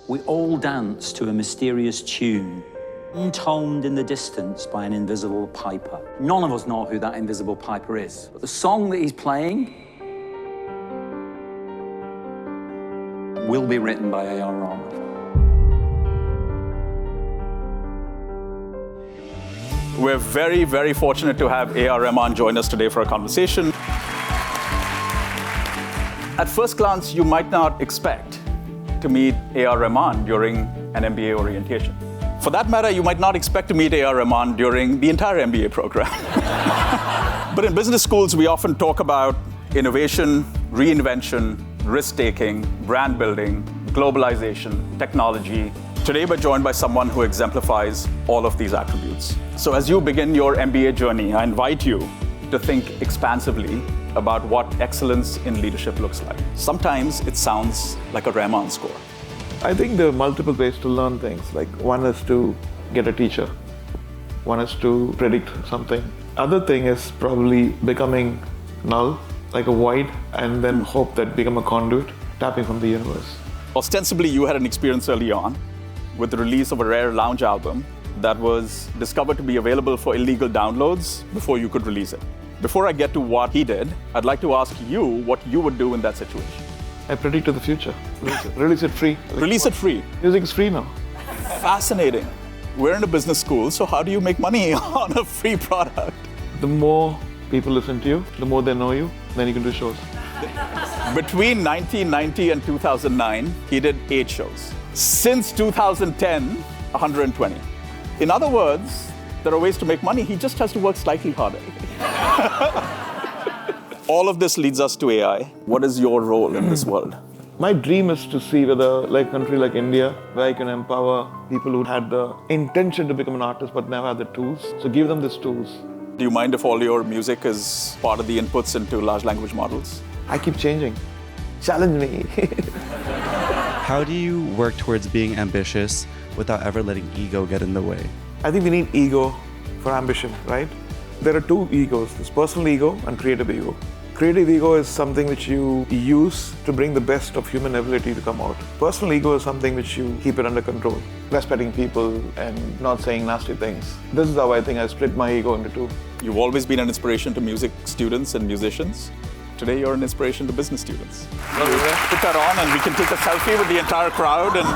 We all dance to a mysterious tune, intoned in the distance by an invisible piper. None of us know who that invisible piper is, but the song that he's playing will be written by A.R. Rahman. We're very, very fortunate to have A.R. Rahman join us today for a conversation. At first glance, you might not expect to meet A.R. Rahman during an MBA orientation. For that matter, you might not expect to meet A.R. Rahman during the entire MBA program. But in business schools, we often talk about innovation, reinvention, risk-taking, brand building, globalization, technology. Today, we're joined by someone who exemplifies all of these attributes. So as you begin your MBA journey, I invite you to think expansively about what excellence in leadership looks like. Sometimes it sounds like a Rahman score. I think there are multiple ways to learn things. Like one is to get a teacher. One is to predict something. Other thing is probably becoming null, like a void, and then hope that become a conduit, tapping from the universe. Ostensibly, you had an experience early on with the release of a rare lounge album that was discovered to be available for illegal downloads before you could release it. Before I get to what he did, I'd like to ask you what you would do in that situation. I predict to the future. Release it free. Release it free. Music is free now. Fascinating. We're in a business school, so how do you make money on a free product? The more people listen to you, the more they know you, then you can do shows. Between 1990 and 2009, he did 8 shows. Since 2010, 120. In other words, there are ways to make money. He just has to work slightly harder. All of this leads us to AI. What is your role in this world? My dream is to see whether, like a country like India, where I can empower people who had the intention to become an artist but never had the tools. So give them these tools. Do you mind if all your music is part of the inputs into large language models? I keep changing. Challenge me. How do you work towards being ambitious without ever letting ego get in the way? I think we need ego for ambition, right? There are 2 egos, there's personal ego and creative ego. Creative ego is something which you use to bring the best of human ability to come out. Personal ego is something which you keep it under control, respecting people and not saying nasty things. This is how I think I split my ego into 2. You've always been an inspiration to music students and musicians. Today, you're an inspiration to business students. Put that on and we can take a selfie with the entire crowd. And